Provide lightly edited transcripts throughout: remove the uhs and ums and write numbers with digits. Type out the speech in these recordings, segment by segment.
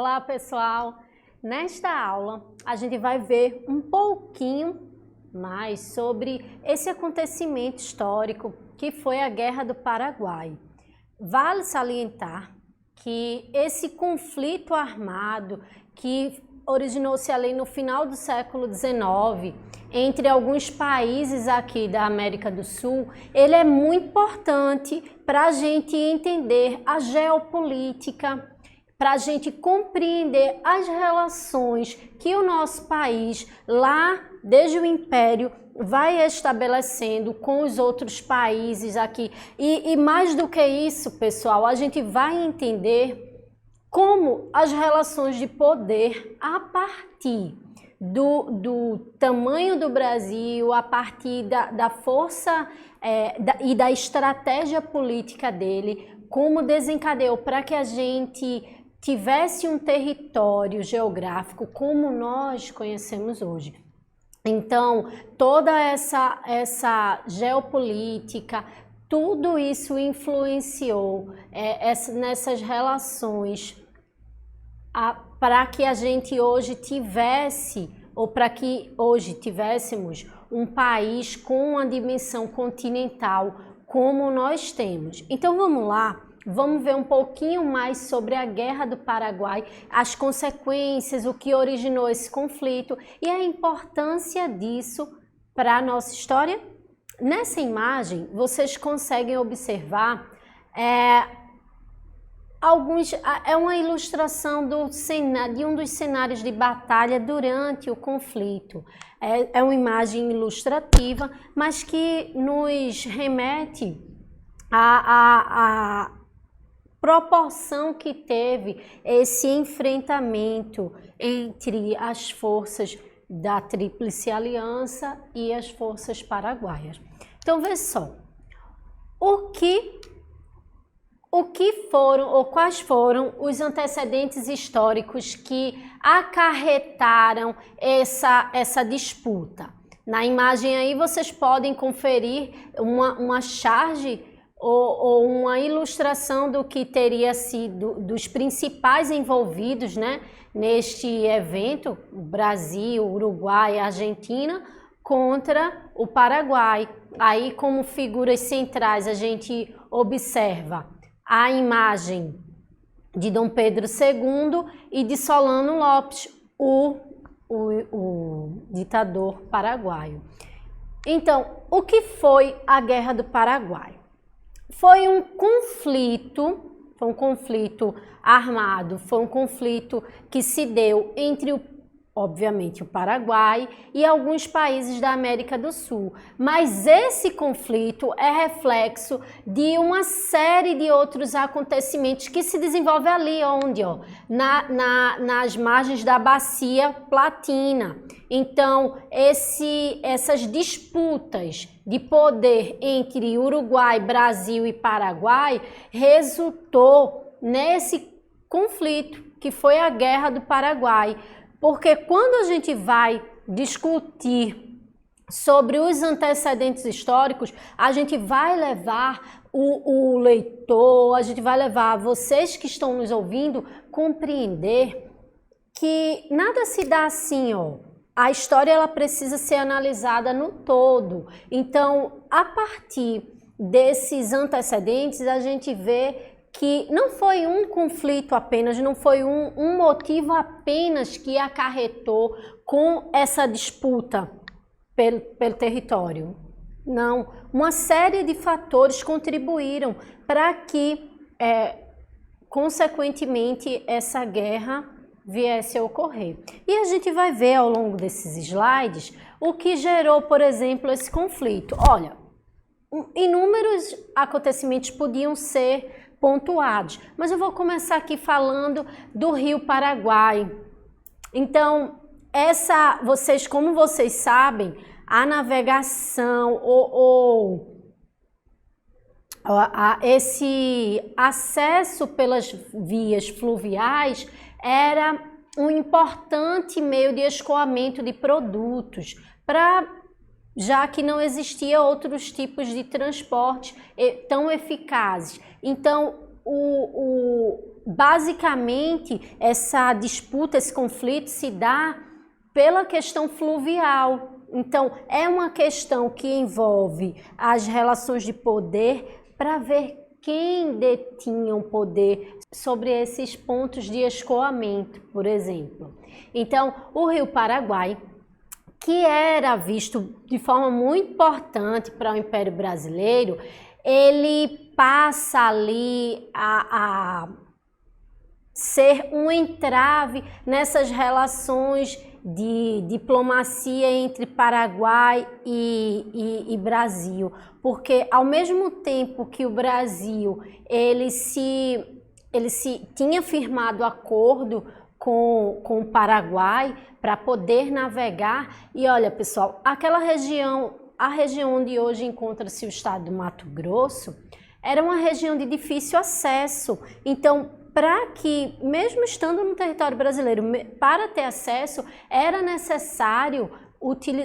Olá pessoal, nesta aula a gente vai ver um pouquinho mais sobre esse acontecimento histórico que foi a Guerra do Paraguai. Vale salientar que esse conflito armado que originou-se ali no final do século XIX entre alguns países aqui da América do Sul, ele é muito importante para a gente entender a geopolítica, para a gente compreender as relações que o nosso país, lá desde o Império, vai estabelecendo com os outros países aqui. E mais do que isso, pessoal, a gente vai entender como as relações de poder, a partir do tamanho do Brasil, a partir da força e da estratégia política dele, como desencadeou para que a gente tivesse um território geográfico como nós conhecemos hoje. Então, toda essa geopolítica, tudo isso influenciou nessas relações para que a gente hoje tivesse, ou para que hoje tivéssemos um país com uma dimensão continental como nós temos. Então vamos lá, vamos ver um pouquinho mais sobre a Guerra do Paraguai, as consequências, o que originou esse conflito e a importância disso para a nossa história. Nessa imagem, vocês conseguem observar uma ilustração de um dos cenários de batalha durante o conflito. É uma imagem ilustrativa, mas que nos remete à proporção que teve esse enfrentamento entre as forças da Tríplice Aliança e as forças paraguaias. Então, vê só, quais foram os antecedentes históricos que acarretaram essa disputa. Na imagem aí vocês podem conferir uma charge ou uma ilustração do que teria sido dos principais envolvidos, né, neste evento, Brasil, Uruguai, Argentina, contra o Paraguai. Aí, como figuras centrais, a gente observa a imagem de Dom Pedro II e de Solano Lopes, o ditador paraguaio. Então, o que foi a Guerra do Paraguai? Foi um conflito armado, foi um conflito que se deu entre obviamente o Paraguai e alguns países da América do Sul, mas esse conflito é reflexo de uma série de outros acontecimentos que se desenvolve ali onde, nas margens da Bacia Platina. Então, essas disputas de poder entre Uruguai, Brasil e Paraguai resultou nesse conflito que foi a Guerra do Paraguai. Porque quando a gente vai discutir sobre os antecedentes históricos, a gente vai levar o leitor, a gente vai levar vocês que estão nos ouvindo compreender que nada se dá assim, A história ela precisa ser analisada no todo. Então, a partir desses antecedentes, a gente vê que não foi um conflito apenas, não foi um motivo apenas que acarretou com essa disputa pelo território. Não, uma série de fatores contribuíram para que, consequentemente, essa guerra viesse a ocorrer. E a gente vai ver ao longo desses slides o que gerou, por exemplo, esse conflito. Olha, inúmeros acontecimentos podiam ser pontuados, mas eu vou começar aqui falando do Rio Paraguai. Então, como vocês sabem, a navegação esse acesso pelas vias fluviais era um importante meio de escoamento de produtos, já que não existia outros tipos de transporte tão eficazes. Então, basicamente, essa disputa, esse conflito se dá pela questão fluvial. Então, é uma questão que envolve as relações de poder para ver quem detinha o poder sobre esses pontos de escoamento, por exemplo. Então, o Rio Paraguai, que era visto de forma muito importante para o Império Brasileiro, ele passa ali a ser um entrave nessas relações de diplomacia entre Paraguai e Brasil, porque ao mesmo tempo que o Brasil ele tinha firmado acordo com o Paraguai para poder navegar, e olha pessoal, aquela região, a região onde hoje encontra-se o estado do Mato Grosso, era uma região de difícil acesso, então para que, mesmo estando no território brasileiro, para ter acesso, era necessário,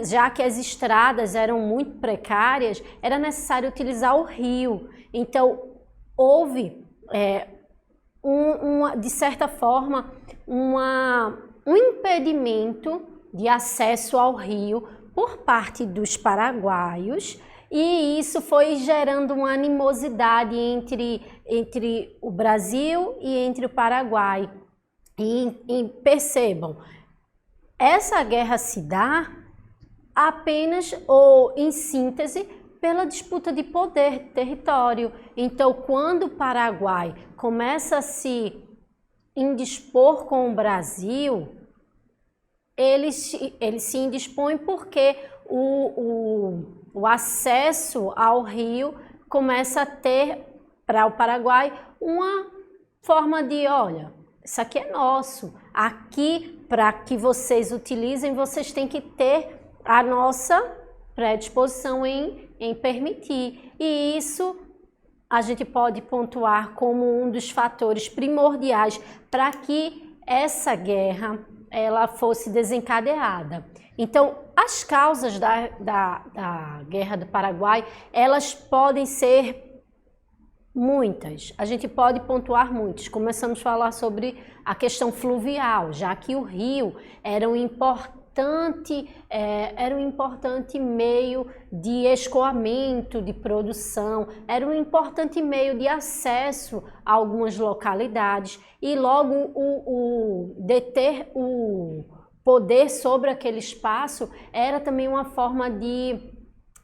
já que as estradas eram muito precárias, era necessário utilizar o rio. Então, houve, de certa forma, um impedimento de acesso ao rio por parte dos paraguaios, e isso foi gerando uma animosidade entre o Brasil e entre o Paraguai. E percebam, essa guerra se dá apenas, ou em síntese, pela disputa de poder, território. Então, quando o Paraguai começa a se indispor com o Brasil, ele se indispõe porque o acesso ao rio começa a ter, para o Paraguai, uma forma de, olha, isso aqui é nosso, aqui para que vocês utilizem, vocês têm que ter a nossa predisposição em permitir. E isso a gente pode pontuar como um dos fatores primordiais para que essa guerra ela fosse desencadeada. Então, as causas da Guerra do Paraguai, elas podem ser muitas. A gente pode pontuar muitas. Começamos a falar sobre a questão fluvial, já que o rio era um importante meio de escoamento, de produção, era um importante meio de acesso a algumas localidades, e logo deter o poder sobre aquele espaço era também uma forma de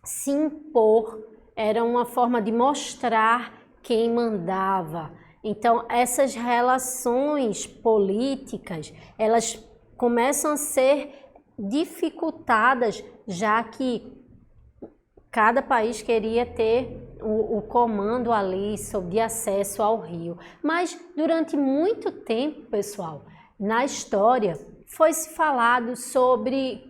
se impor, era uma forma de mostrar quem mandava. Então, essas relações políticas, elas começam a ser dificultadas, já que cada país queria ter o comando ali sobre acesso ao rio. Mas durante muito tempo, pessoal, na história, foi-se falado sobre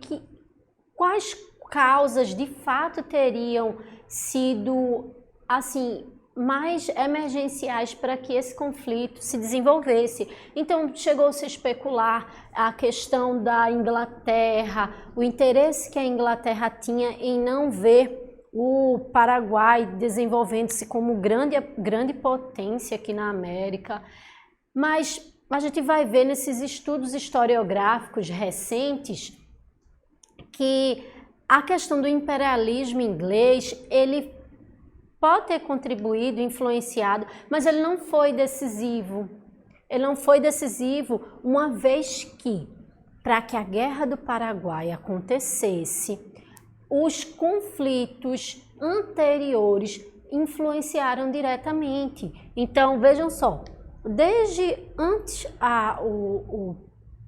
quais causas de fato teriam sido assim mais emergenciais para que esse conflito se desenvolvesse. Então chegou-se a especular a questão da Inglaterra, o interesse que a Inglaterra tinha em não ver o Paraguai desenvolvendo-se como grande potência aqui na América, mas a gente vai ver nesses estudos historiográficos recentes que a questão do imperialismo inglês, ele pode ter contribuído, influenciado, mas ele não foi decisivo. Ele não foi decisivo, uma vez que, para que a Guerra do Paraguai acontecesse, os conflitos anteriores influenciaram diretamente. Então, vejam só, desde antes o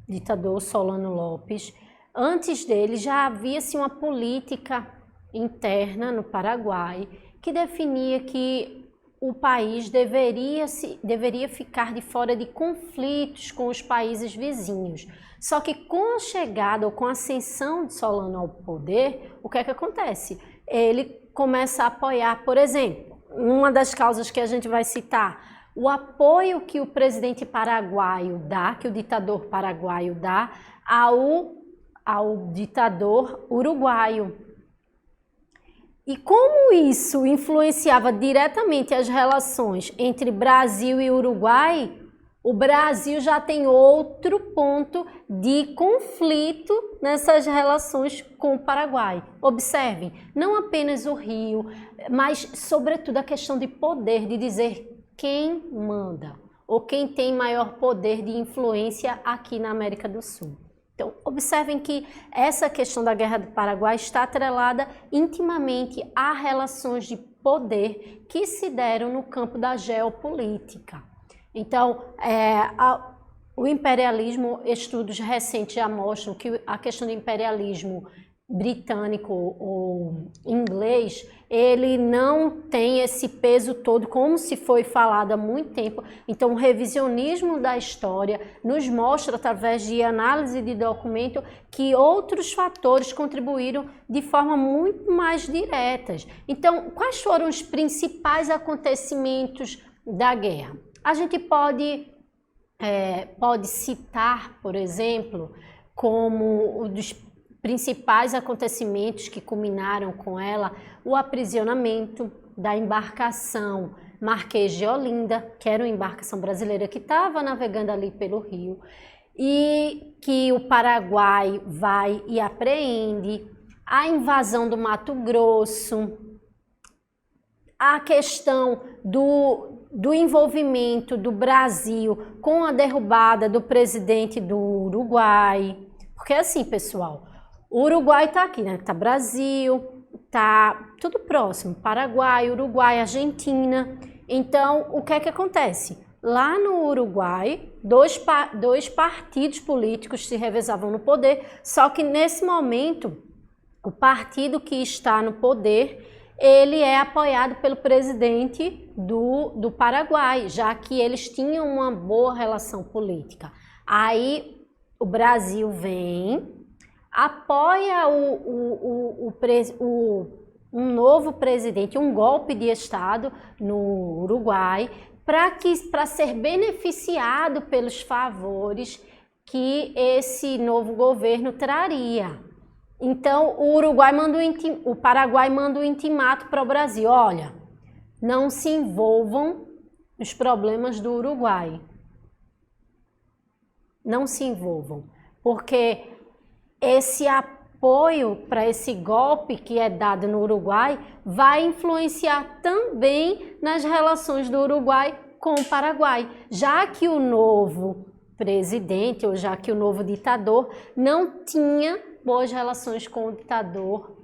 ditador Solano Lopes, antes dele já havia-se uma política interna no Paraguai que definia que o país deveria ficar de fora de conflitos com os países vizinhos. Só que com a chegada ou com a ascensão de Solano ao poder, o que é que acontece? Ele começa a apoiar, por exemplo, uma das causas que a gente vai citar, o apoio que o presidente paraguaio dá, que o ditador paraguaio dá ao ditador uruguaio. E como isso influenciava diretamente as relações entre Brasil e Uruguai, o Brasil já tem outro ponto de conflito nessas relações com o Paraguai. Observem, não apenas o rio, mas sobretudo a questão de poder, de dizer quem manda ou quem tem maior poder de influência aqui na América do Sul. Então, observem que essa questão da Guerra do Paraguai está atrelada intimamente a relações de poder que se deram no campo da geopolítica. Então, o imperialismo, estudos recentes já mostram que a questão do imperialismo britânico ou inglês, ele não tem esse peso todo, como se foi falado há muito tempo. Então, o revisionismo da história nos mostra, através de análise de documento, que outros fatores contribuíram de forma muito mais diretas. Então, quais foram os principais acontecimentos da guerra? A gente pode citar, por exemplo, como um dos principais acontecimentos que culminaram com ela, o aprisionamento da embarcação Marquês de Olinda, que era uma embarcação brasileira que estava navegando ali pelo rio, e que o Paraguai vai e apreende, a invasão do Mato Grosso, a questão do envolvimento do Brasil com a derrubada do presidente do Uruguai. Porque assim, pessoal, o Uruguai está aqui, né? Está Brasil, está tudo próximo, Paraguai, Uruguai, Argentina. Então, o que é que acontece? Lá no Uruguai, dois partidos políticos se revezavam no poder, só que nesse momento, o partido que está no poder, ele é apoiado pelo presidente do Paraguai, já que eles tinham uma boa relação política. Aí o Brasil vem, apoia um novo presidente, um golpe de Estado no Uruguai, para ser beneficiado pelos favores que esse novo governo traria. Então, o Paraguai manda um intimato para o Brasil: olha, não se envolvam nos problemas do Uruguai. Não se envolvam, porque esse apoio para esse golpe que é dado no Uruguai vai influenciar também nas relações do Uruguai com o Paraguai, já que o novo presidente, ou já que o novo ditador não tinha boas relações com o ditador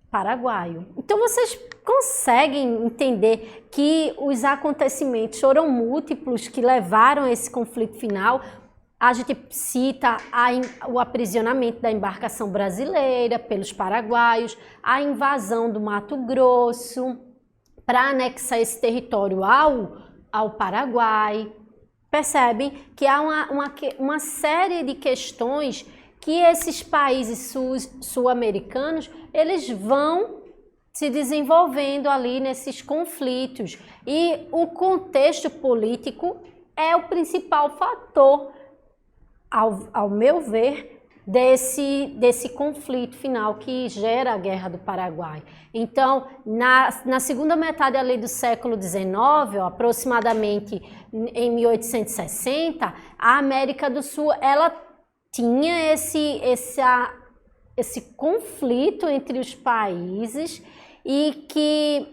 paraguaio. Então vocês conseguem entender que os acontecimentos foram múltiplos que levaram a esse conflito final. A gente cita o aprisionamento da embarcação brasileira pelos paraguaios, a invasão do Mato Grosso para anexar esse território ao Paraguai. Percebem que há uma série de questões que esses países sul-americanos, eles vão se desenvolvendo ali nesses conflitos. E o contexto político é o principal fator, ao meu ver, desse conflito final que gera a Guerra do Paraguai. Então, na segunda metade ali do século XIX, aproximadamente em 1860, a América do Sul, ela tinha esse conflito entre os países, e que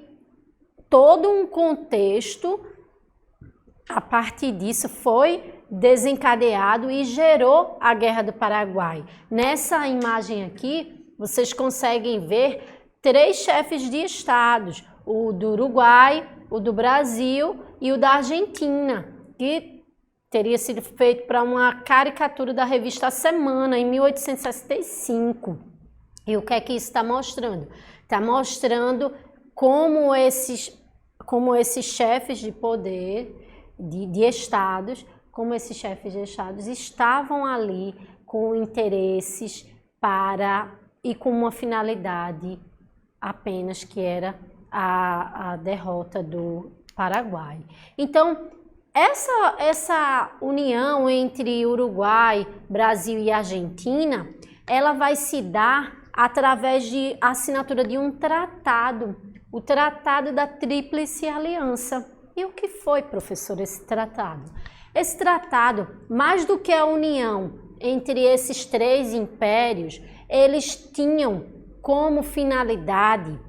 todo um contexto, a partir disso, foi desencadeado e gerou a Guerra do Paraguai. Nessa imagem aqui, vocês conseguem ver 3 chefes de estados: o do Uruguai, o do Brasil e o da Argentina, que teria sido feito para uma caricatura da revista A Semana, em 1865. E o que é que isso está mostrando? Está mostrando como esses chefes de poder, de estados, como esses chefes de estados estavam ali com interesses e com uma finalidade apenas, que era a derrota do Paraguai. Então, essa união entre Uruguai, Brasil e Argentina, ela vai se dar através de assinatura de um tratado, o Tratado da Tríplice Aliança. E o que foi, professor, esse tratado? Esse tratado, mais do que a união entre esses três impérios, eles tinham como finalidade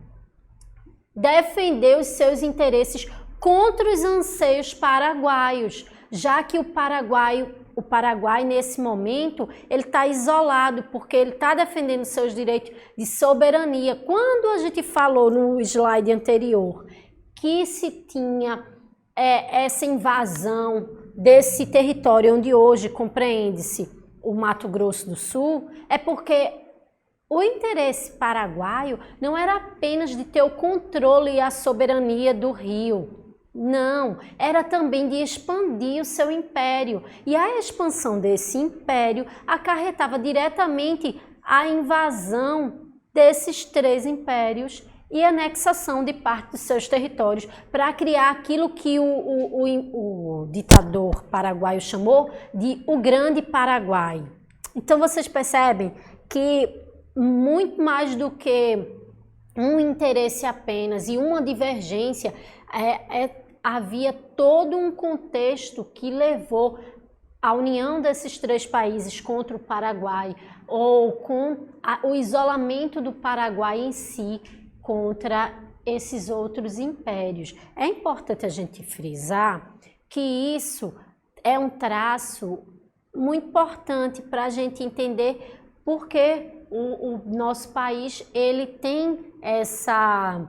defender os seus interesses contra os anseios paraguaios, já que o Paraguai nesse momento, ele está isolado, porque ele está defendendo seus direitos de soberania. Quando a gente falou no slide anterior que se tinha essa invasão desse território onde hoje compreende-se o Mato Grosso do Sul, é porque o interesse paraguaio não era apenas de ter o controle e a soberania do rio, não, era também de expandir o seu império. E a expansão desse império acarretava diretamente a invasão desses três impérios e anexação de parte dos seus territórios para criar aquilo que o ditador paraguaio chamou de o Grande Paraguai. Então vocês percebem que muito mais do que um interesse apenas e uma divergência, havia todo um contexto que levou a união desses três países contra o Paraguai, ou com o isolamento do Paraguai em si contra esses outros impérios. É importante a gente frisar que isso é um traço muito importante para a gente entender por que o nosso país ele tem essa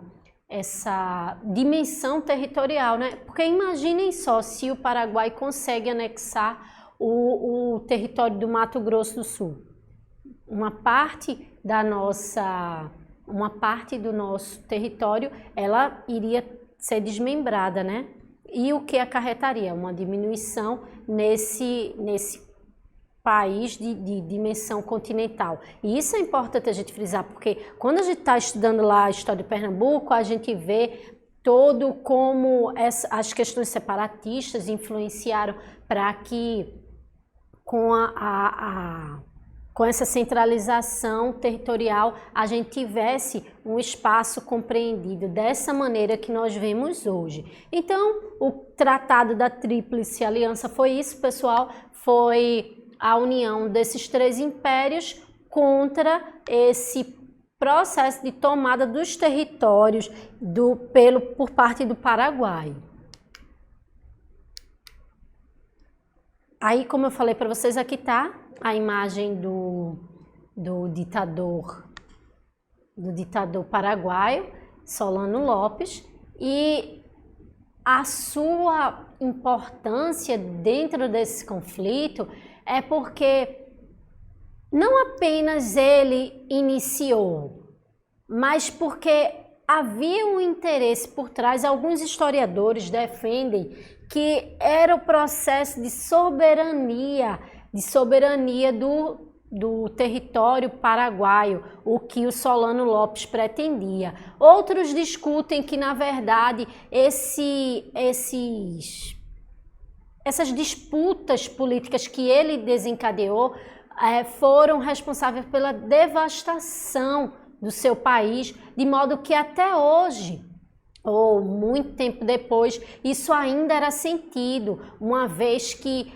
dimensão territorial, né? Porque imaginem só se o Paraguai consegue anexar o território do Mato Grosso do Sul. Uma parte do nosso território, ela iria ser desmembrada, né? E o que acarretaria? Uma diminuição nesse país de dimensão continental. E isso é importante a gente frisar, porque quando a gente está estudando lá a história de Pernambuco, a gente vê todo como as questões separatistas influenciaram para que com essa centralização territorial a gente tivesse um espaço compreendido dessa maneira que nós vemos hoje. Então, o Tratado da Tríplice Aliança foi isso, pessoal, foi a união desses três impérios contra esse processo de tomada dos territórios por parte do Paraguai. Aí, como eu falei para vocês, aqui está a imagem do ditador paraguaio, Solano Lopes, e a sua importância dentro desse conflito é porque não apenas ele iniciou, mas porque havia um interesse por trás. Alguns historiadores defendem que era o processo de soberania do território paraguaio, o que o Solano Lopes pretendia. Outros discutem que, na verdade, essas disputas políticas que ele desencadeou foram responsáveis pela devastação do seu país, de modo que até hoje, ou muito tempo depois, isso ainda era sentido, uma vez que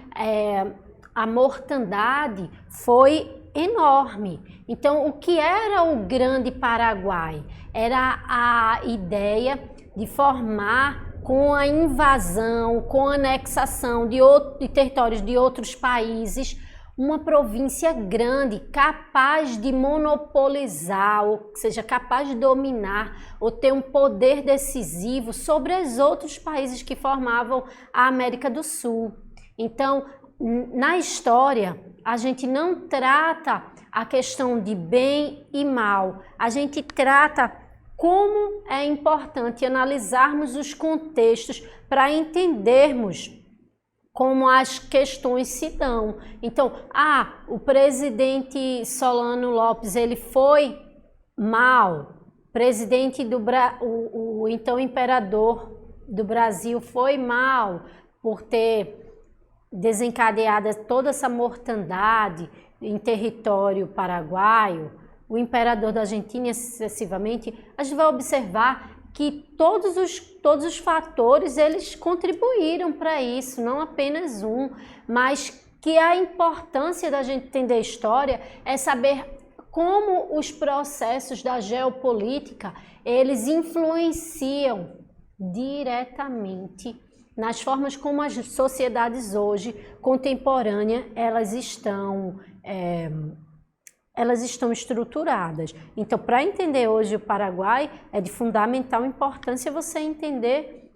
a mortandade foi enorme. Então, o que era o Grande Paraguai? Era a ideia de formar, com a invasão, com a anexação de territórios de outros países, uma província grande, capaz de monopolizar, ou seja, capaz de dominar ou ter um poder decisivo sobre os outros países que formavam a América do Sul. Então, na história, a gente não trata a questão de bem e mal, a gente trata como é importante analisarmos os contextos para entendermos como as questões se dão. Então, o presidente Solano Lopes, ele foi mal, presidente o então imperador do Brasil foi mal por ter desencadeado toda essa mortandade em território paraguaio. o imperador da Argentina e sucessivamente, a gente vai observar que todos os fatores eles contribuíram para isso, não apenas um, mas que a importância da gente entender a história é saber como os processos da geopolítica eles influenciam diretamente nas formas como as sociedades hoje contemporâneas elas estão estruturadas. Então, para entender hoje o Paraguai, é de fundamental importância você entender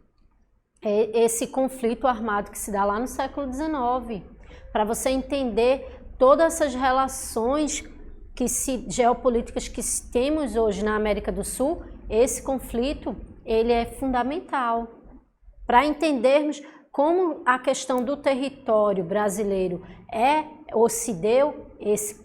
esse conflito armado que se dá lá no século XIX, para você entender todas essas relações geopolíticas que temos hoje na América do Sul. Esse conflito ele é fundamental para entendermos como a questão do território brasileiro ou se deu. Esse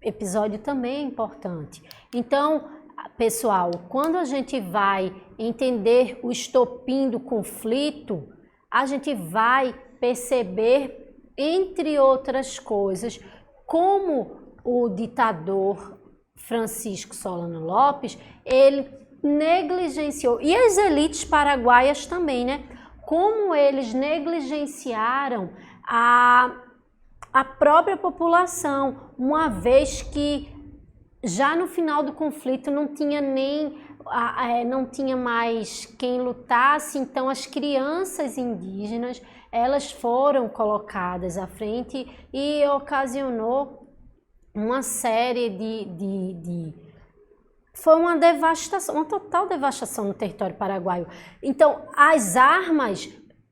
episódio também é importante. Então, pessoal, quando a gente vai entender o estopim do conflito, a gente vai perceber, entre outras coisas, como o ditador Francisco Solano Lopes, ele negligenciou, e as elites paraguaias também, né? Como eles negligenciaram a própria população, uma vez que já no final do conflito não tinha mais quem lutasse, então as crianças indígenas elas foram colocadas à frente e ocasionou uma série foi uma devastação, uma total devastação no território paraguaio. Então, as armas,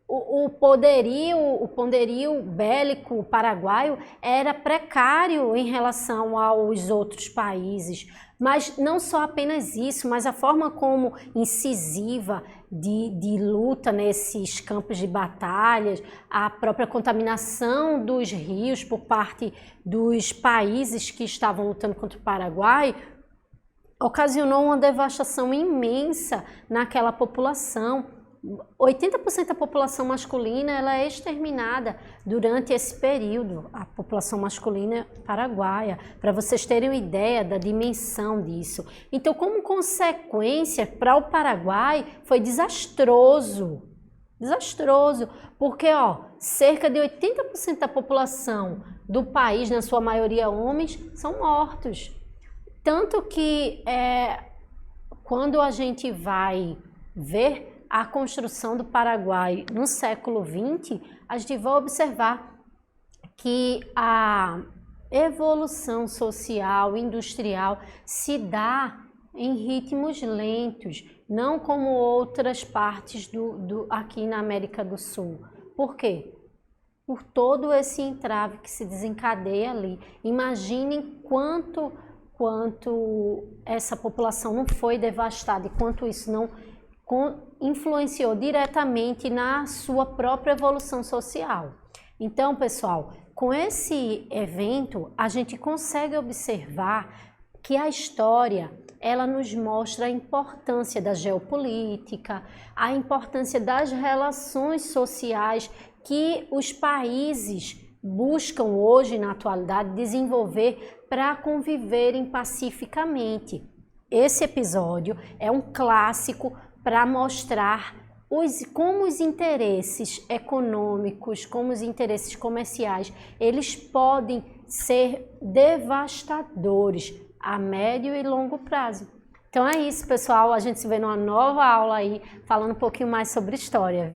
o poderio bélico paraguaio era precário em relação aos outros países. Mas não só apenas isso, mas a forma como incisiva de luta nesses campos de batalhas, a própria contaminação dos rios por parte dos países que estavam lutando contra o Paraguai, ocasionou uma devastação imensa naquela população. 80% da população masculina ela é exterminada durante esse período, a população masculina paraguaia, para vocês terem uma ideia da dimensão disso. Então, como consequência, para o Paraguai foi desastroso, porque cerca de 80% da população do país, na sua maioria homens, são mortos. Tanto que quando a gente vai ver a construção do Paraguai no século XX, a gente vai observar que a evolução social, industrial, se dá em ritmos lentos, não como outras partes aqui na América do Sul. Por quê? Por todo esse entrave que se desencadeia ali. Imaginem quanto essa população não foi devastada e quanto isso não influenciou diretamente na sua própria evolução social. Então, pessoal, com esse evento, a gente consegue observar que a história, ela nos mostra a importância da geopolítica, a importância das relações sociais que os países buscam hoje, na atualidade, desenvolver para conviverem pacificamente. Esse episódio é um clássico para mostrar como os interesses econômicos, como os interesses comerciais, eles podem ser devastadores a médio e longo prazo. Então é isso, pessoal. A gente se vê numa nova aula aí, falando um pouquinho mais sobre história.